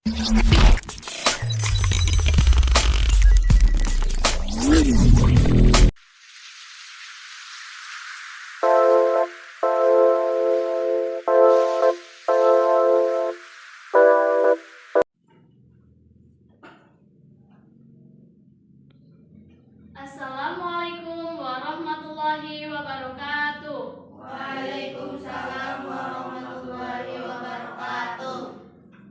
Assalamualaikum warahmatullahi wabarakatuh. Waalaikumsalam warahmatullahi wabarakatuh.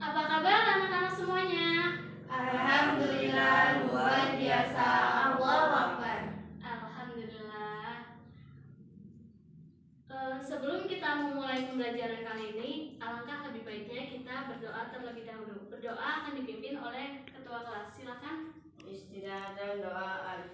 Apa kabar anak-anak semuanya? Alhamdulillah, luar biasa. Allahu Akbar. Alhamdulillah. Sebelum kita memulai pembelajaran kali ini, alangkah lebih baiknya kita berdoa terlebih dahulu. Berdoa akan dipimpin oleh ketua kelas. Silakan. Istilah dan doa.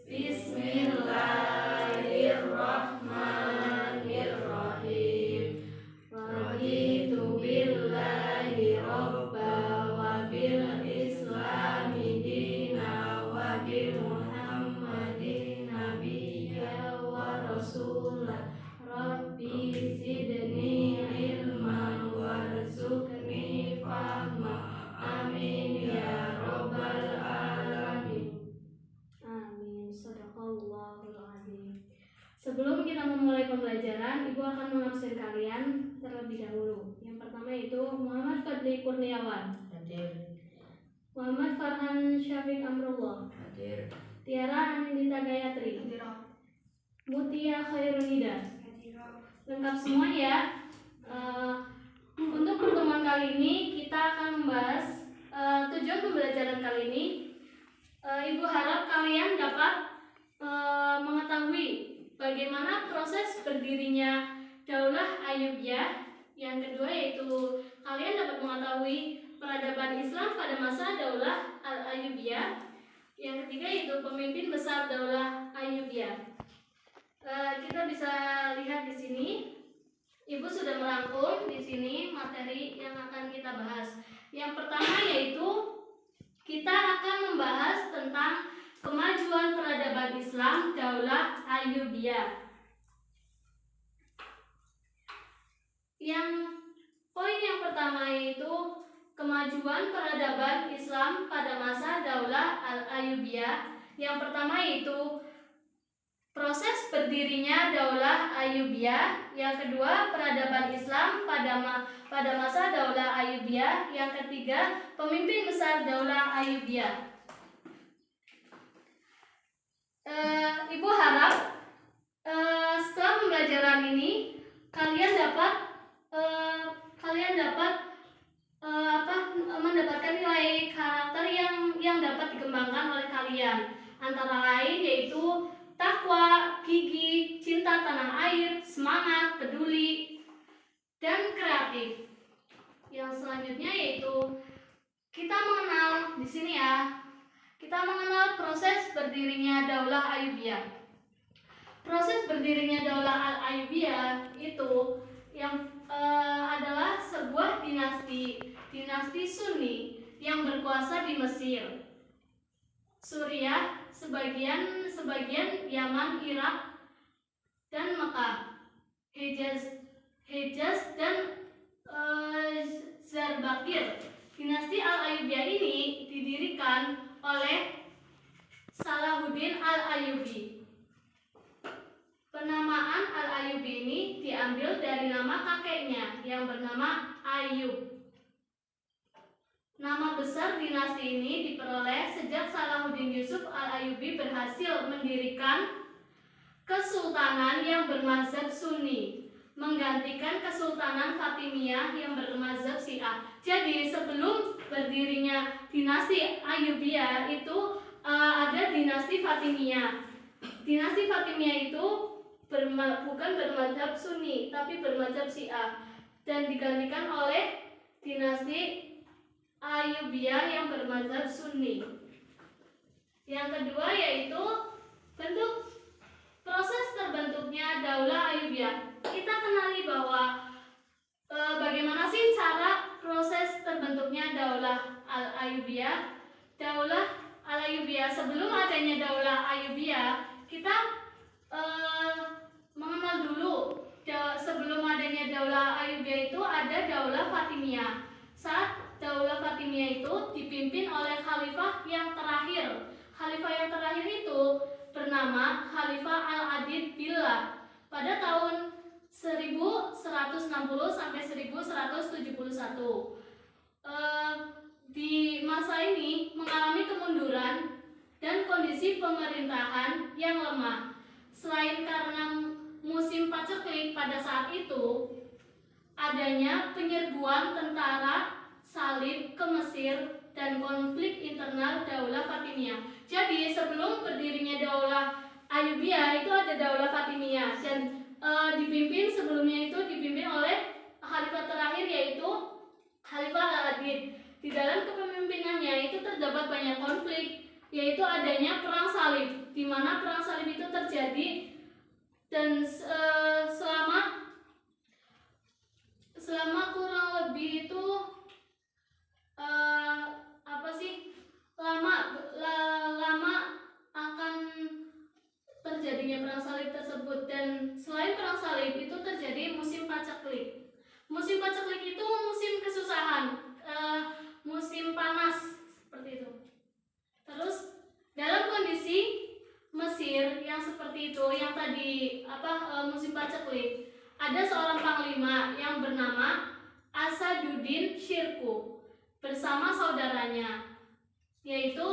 Bismillahirrahmanirrahim. Raditu billahi robba wa bil islami dina wa bi muhammadin nabiyya wa rasulah. Rabbi zidni ilman warzuqni fahma. Amin ya rabbal alamin. Amin. Shadaqallahul azim. Sebelum kita memulai pembelajaran, Ibu akan mengabsen kalian terlebih dahulu. Yang pertama itu Muhammad Fadli Kurniawan, Hadir. Muhammad Farhan Syafiq Amrullah, Hadir. Tiara Anindita Gayatri, Mutia Khairunida. Lengkap semua ya. Untuk pertemuan kali ini kita akan membahas tujuan pembelajaran kali ini. Ibu harap kalian dapat mengetahui bagaimana proses berdirinya Daulah Ayyubiyah. Yang kedua yaitu kalian dapat mengetahui peradaban Islam pada masa Daulah Al-Ayyubiyah. Yang ketiga yaitu pemimpin besar Daulah Ayyubiyah. Kita bisa lihat di sini, Ibu sudah merangkum di sini materi yang akan kita bahas. Yang pertama yaitu kita akan membahas tentang kemajuan peradaban Islam Daulah Ayyubiyah. Poin yang pertama yaitu kemajuan peradaban Islam pada masa Daulah Al-Ayyubiyah. Yang pertama yaitu proses berdirinya Daulah Ayyubiyah. Yang kedua, peradaban Islam pada masa Daulah Ayyubiyah. Yang ketiga, pemimpin besar Daulah Ayyubiyah. Ibu harap setelah pembelajaran ini kalian dapat mendapatkan nilai karakter yang dapat dikembangkan oleh kalian. Antara lain yaitu takwa, gigih, cinta tanah air, semangat, peduli, dan kreatif. Yang selanjutnya yaitu kita mengenal di sini ya. Kita mengenal proses berdirinya Daulah Ayyubiyah. Proses berdirinya Daulah Al-Ayyubiyah itu adalah sebuah dinasti Sunni yang berkuasa di Mesir, Suriah, sebagian Yaman, Irak, dan Mekah, Hejaz dan Zarbakir. Dinasti Al-Ayyubiyah ini didirikan oleh Salahuddin Al-Ayyubi. Penamaan Al-Ayyubi ini diambil dari nama kakeknya yang bernama Ayyub. Nama besar dinasti ini diperoleh sejak Salahuddin Yusuf Al-Ayyubi berhasil mendirikan kesultanan yang bermazhab Sunni, menggantikan Kesultanan Fatimiyah yang bermazhab Syiah. Jadi sebelum berdirinya dinasti Ayyubiyah itu ada dinasti Fatimiyah. Dinasti Fatimiyah itu bukan bermazhab Sunni, tapi bermazhab Syiah, dan digantikan oleh dinasti Ayyubiyah yang bermazhab Sunni. Yang kedua yaitu bentuk proses terbentuknya Daulah Ayyubiyah. Kita kenali bahwa bagaimana sih cara proses terbentuknya Daulah Al-Ayyubiyah. Daulah Al-Ayyubiyah, sebelum adanya Daulah Ayyubiyah, kita mengenal dulu sebelum adanya Daulah Ayyubiyah itu ada Daulah Fatimiyah. Saat Daulah Fatimiyah dipimpin oleh khalifah yang terakhir. Khalifah yang terakhir itu bernama Khalifah Al-Adid Billah pada tahun 1160 sampai 1171. Di masa ini mengalami kemunduran dan kondisi pemerintahan yang lemah. Selain karena musim paceklik pada saat itu, adanya penyerbuan tentara salib ke Mesir dan konflik internal Daulah Fatimiyah. Jadi sebelum berdirinya Daulah Ayyubiyah itu ada Daulah Fatimiyah dan sebelumnya itu dipimpin oleh khalifah terakhir yaitu Khalifah Al-Adid. Di dalam kepemimpinannya itu terdapat banyak konflik, yaitu adanya perang salib, di mana perang salib itu terjadi dan selama kurang lebih itu lama akan terjadinya perang salib tersebut. Dan selain perang salib itu terjadi musim paceklik. Musim paceklik itu musim kesusahan, musim panas seperti itu. Terus dalam kondisi Mesir yang seperti itu, yang tadi musim paceklik, ada seorang panglima yang bernama Asaduddin Syirkuh bersama saudaranya yaitu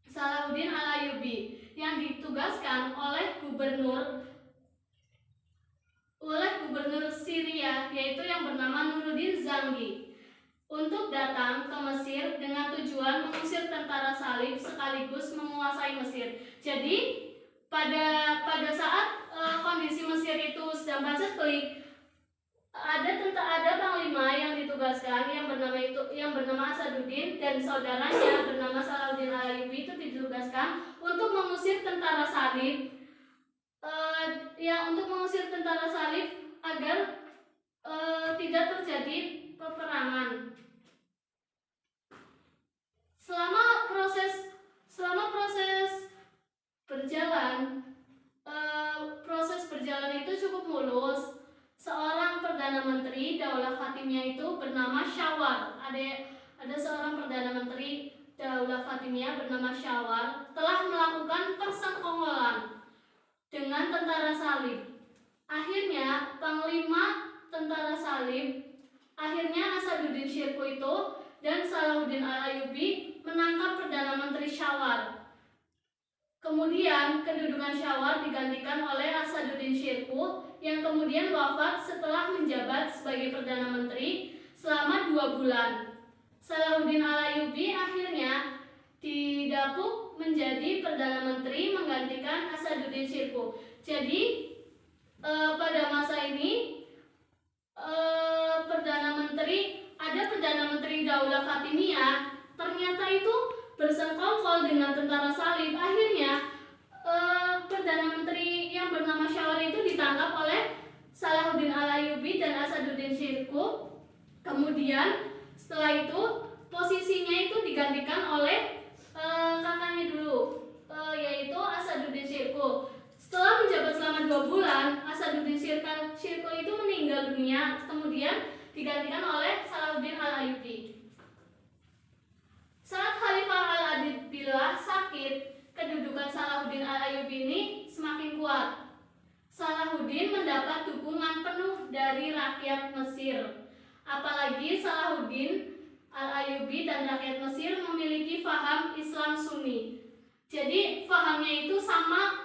Salahuddin Al-Ayyubi yang ditugaskan oleh gubernur Syria yaitu yang bernama Nuruddin Zangi untuk datang ke Mesir dengan tujuan mengusir tentara salib sekaligus menguasai Mesir. Jadi pada saat kondisi Mesir itu sedang paceklik, ada panglima yang ditugaskan yang bernama Asaduddin dan saudaranya bernama Salahuddin Al-Ayyubi itu ditugaskan untuk mengusir tentara salib agar tidak terjadi peperangan. Selama proses berjalan itu cukup mulus. Seorang perdana menteri Daulah Fatimiyah itu bernama Syawar. Ada seorang perdana menteri Daulah Fatimiyah bernama Syawar telah melakukan persengkongkolan dengan tentara salib. Akhirnya panglima tentara salib, Asaduddin Syirkuh itu dan Salahuddin Al-Ayyubi menangkap perdana menteri Syawar. Kemudian kedudukan Syawar digantikan oleh Asaduddin Syirkuh yang kemudian wafat setelah menjabat sebagai perdana menteri selama 2 bulan. Salahuddin Al-Ayyubi akhirnya didapuk menjadi perdana menteri menggantikan Asaduddin Syirkuh. Jadi pada masa ini perdana menteri Daulah Fatimiyah ternyata itu bersengkongkol dengan tentara salib. Akhirnya perdana menteri yang bernama Syawar itu ditangkap oleh Salahuddin Al-Ayyubi dan Asaduddin Syirkuh. Kemudian setelah itu posisinya itu digantikan oleh kakaknya dulu, yaitu Asaduddin Syirkuh. Setelah menjabat selama 2 bulan, Asaduddin Syirkuh itu meninggal dunia, kemudian digantikan oleh Salahuddin Al-Ayyubi. Saat Khalifah Al-Adid Billah sakit, kedudukan Salahuddin Al-Ayyubi ini semakin kuat. Salahuddin mendapat dukungan penuh dari rakyat Mesir. Apalagi Salahuddin Al-Ayyubi dan rakyat Mesir memiliki faham Islam Sunni. Jadi fahamnya itu sama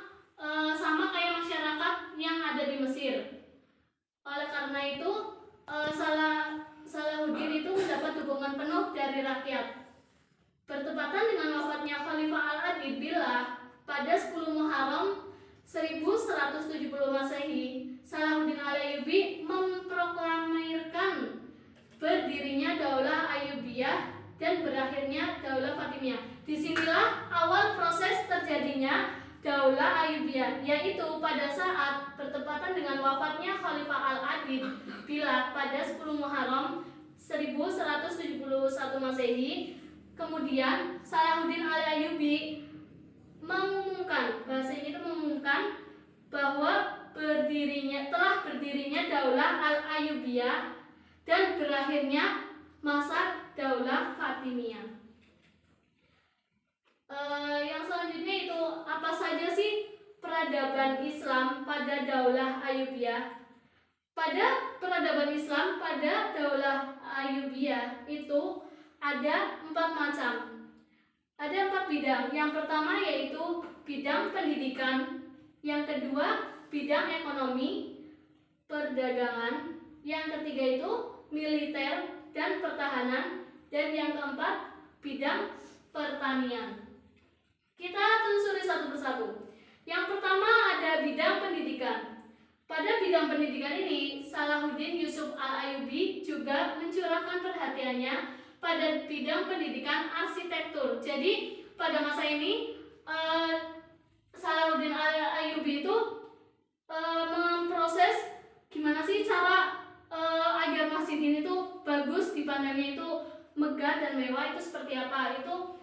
kayak masyarakat yang ada di Mesir. Oleh karena itu Salahuddin itu mendapat dukungan penuh dari rakyat. Bertepatan dengan wafatnya Khalifah Al-Adid Billah pada 10 Muharram 1170 Masehi, Salahuddin Al-Ayyubi memproklamirkan berdirinya Daulah Ayyubiyah dan berakhirnya Daulah Fatimiyah. Disinilah awal proses terjadinya Daulah Ayyubiyah, yaitu pada saat bertepatan dengan wafatnya Khalifah Al-Adid Billah pada 10 Muharram 1171 Masehi. Kemudian Salahuddin Al-Ayyubi mengumumkan bahwa telah berdirinya Daulah Al-Ayyubiyah dan berakhirnya masa Daulah Fatimiyah. Fatimiyah. Yang selanjutnya itu apa saja sih peradaban Islam pada Daulah Ayyubiyah? Pada peradaban Islam pada Daulah Ayyubiyah itu ada 4 macam. Ada 4 bidang. Yang pertama yaitu bidang pendidikan, yang kedua bidang ekonomi, perdagangan, yang ketiga itu militer dan pertahanan, dan yang keempat bidang pertanian. Kita telusuri satu persatu. Yang pertama ada bidang pendidikan. Pada bidang pendidikan ini, Salahuddin Yusuf Al-Ayyubi juga mencurahkan perhatiannya pada bidang pendidikan arsitektur. Jadi pada masa ini Salahuddin Al-Ayyubi itu memproses gimana sih cara agar masjid ini tuh bagus, dipandangnya itu megah dan mewah, itu seperti apa. Itu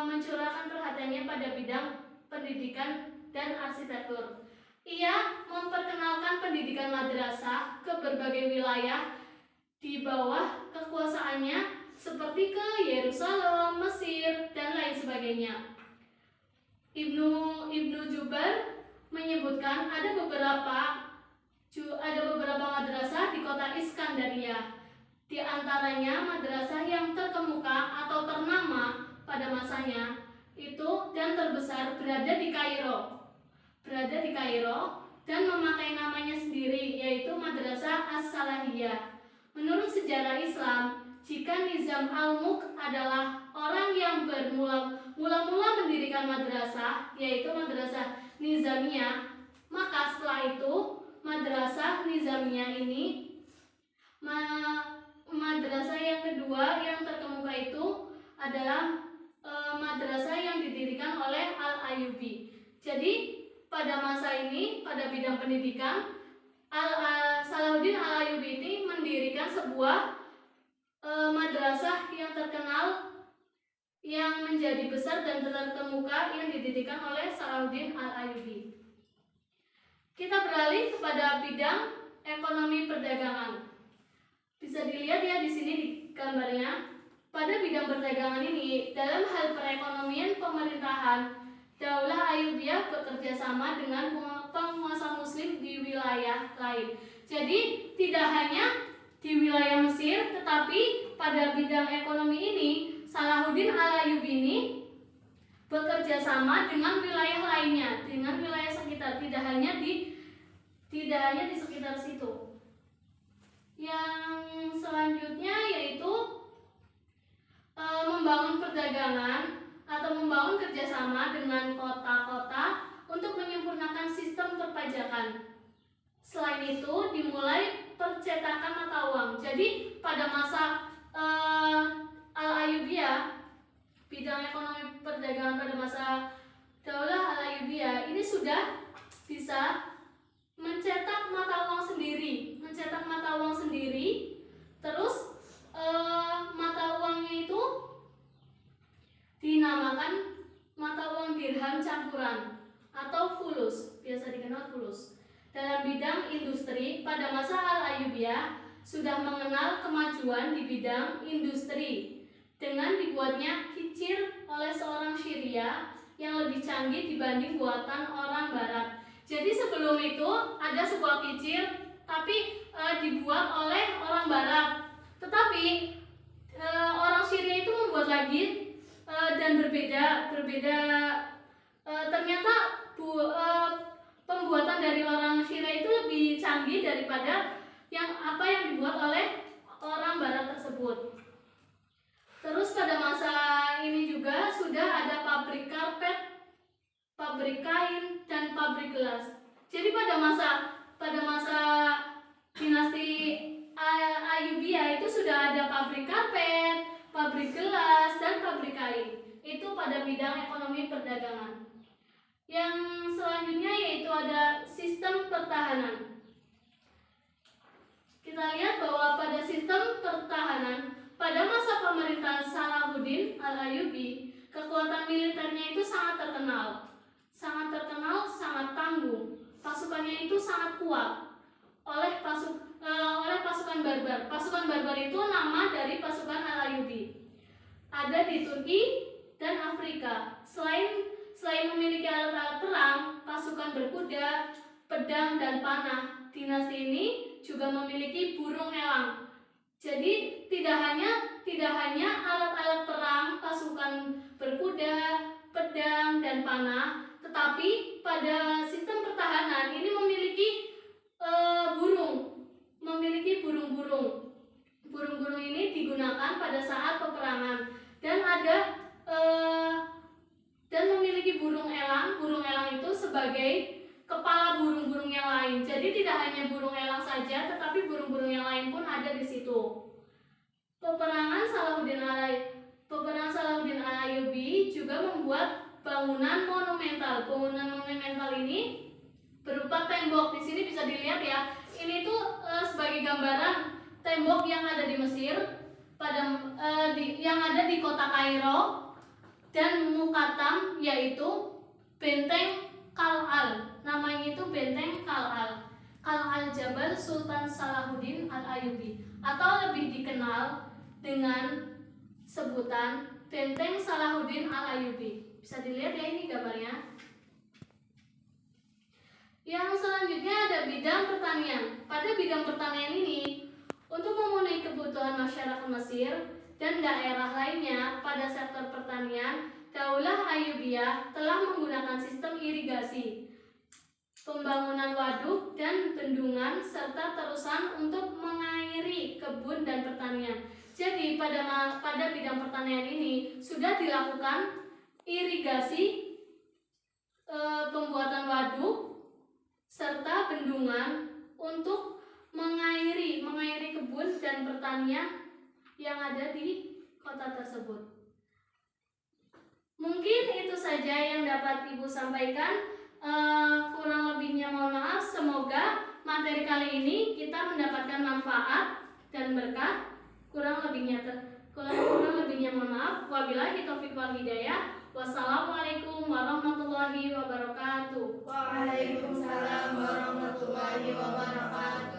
mencurahkan perhatiannya pada bidang pendidikan dan arsitektur. Ia memperkenalkan pendidikan madrasah ke berbagai wilayah di bawah kekuasaannya seperti ke Yerusalem, Mesir, dan lain sebagainya. Ibnu Jubair menyebutkan ada beberapa madrasah di kota Iskandaria. Di antaranya madrasah yang terkemuka atau ternama pada masanya itu dan terbesar berada di Kairo dan memakai namanya sendiri, yaitu Madrasah As-Salahiyah. Menurut sejarah Islam, jika Nizam Al-Mulk adalah orang yang mula-mula mendirikan madrasah, yaitu Madrasah Nizamiyah, maka setelah itu Madrasah Nizamiyah ini madrasah yang kedua yang terkemuka itu adalah madrasah yang didirikan oleh Al-Ayyubi. Jadi pada masa ini, pada bidang pendidikan, Salahuddin Al-Ayyubi ini mendirikan sebuah madrasah yang terkenal, yang menjadi besar dan terkemuka, yang didirikan oleh Salahuddin Al-Ayyubi. Kita beralih kepada bidang ekonomi perdagangan. Bisa dilihat ya di sini di gambarnya. Pada bidang perdagangan ini, dalam hal perekonomian pemerintahan, Daulah Ayyubiyah bekerja sama dengan penguasa muslim di wilayah lain. Jadi tidak hanya di wilayah Mesir, tetapi pada bidang ekonomi ini Salahuddin Al-Ayyubi ini bekerja sama dengan wilayah lainnya, dengan wilayah sekitar, tidak hanya di sekitar situ. Yang selanjutnya yaitu membangun perdagangan atau membangun kerjasama dengan kota-kota untuk menyempurnakan sistem perpajakan. Selain itu dimulai percetakan mata uang. Jadi pada masa Al-Ayyubiyah, bidang ekonomi perdagangan pada masa Daulah Al-Ayyubiyah ini sudah bisa mencetak mata uang sendiri, terus mata uangnya itu dinamakan mata uang dirham campuran atau fulus, biasa dikenal fulus. Dalam bidang industri, pada masa Al-Ayyubiyah sudah mengenal kemajuan di bidang industri dengan dibuatnya kicir oleh seorang Syria yang lebih canggih dibanding buatan orang Barat. Jadi sebelum itu ada sebuah kicir tapi dibuat oleh orang Barat, tetapi orang Syria itu membuat lagi dan berbeda. Ternyata pembuatan dari orang Syria itu lebih canggih daripada yang dibuat oleh orang Barat tersebut. Terus pada masa ini juga sudah ada pabrik karpet, pabrik kain, dan pabrik gelas. Jadi pada masa dinasti Ayyubiyah itu sudah ada pabrik karpet, pabrik gelas, dan pabrik kain. Itu pada bidang ekonomi perdagangan. Yang selanjutnya yaitu ada sistem pertahanan. Kita lihat bahwa pada sistem pertahanan pada masa pemerintahan Salahuddin Al-Ayyubi, kekuatan militernya itu sangat terkenal, sangat tangguh. Pasukannya itu sangat kuat oleh pasukan barbar. Pasukan barbar itu nama dari pasukan Al-Ayyubi. ada di Turki dan Afrika. Selain memiliki alat-alat perang, pasukan berkuda, pedang dan panah, dinasti ini juga memiliki burung elang. Jadi tidak hanya alat-alat perang, pasukan berkuda, pedang dan panah, tetapi pada sistem pertahanan ini memiliki burung-burung. Burung-burung ini digunakan pada saat peperangan dan memiliki burung elang. Burung elang itu sebagai kepala burung-burung yang lain. Jadi tidak hanya burung elang saja, tetapi burung-burung yang lain pun ada di situ. Peperangan Salahuddin Al-Ayyubi juga membuat bangunan monumental. Bangunan monumental ini berupa tembok. Di sini bisa dilihat ya. Ini tuh sebagai gambaran tembok yang ada di Mesir, yang ada di kota Kairo dan Mukatam, yaitu Benteng Qal'al. Namanya itu Benteng Qal'al. Qal'al Jabal Sultan Salahuddin Al-Ayyubi, atau lebih dikenal dengan sebutan Benteng Salahuddin Al-Ayyubi. Bisa dilihat ya ini gambarnya. Yang selanjutnya ada bidang pertanian. Pada bidang pertanian ini, untuk memenuhi kebutuhan masyarakat Mesir dan daerah lainnya pada sektor pertanian, Daulah Ayyubiyah telah menggunakan sistem irigasi, pembangunan waduk dan bendungan, serta terusan untuk mengairi kebun dan pertanian. Jadi pada bidang pertanian ini sudah dilakukan irigasi, pembuatan waduk serta bendungan untuk mengairi kebun dan pertanian yang ada di kota tersebut. Mungkin itu saja yang dapat Ibu sampaikan. Kurang lebihnya mohon maaf. Semoga materi kali ini kita mendapatkan manfaat dan berkah. Kurang lebihnya mohon maaf. Wabillahi taufiq wal hidayah. Wassalamualaikum warahmatullahi wabarakatuh. Waalaikumsalam warahmatullahi wabarakatuh.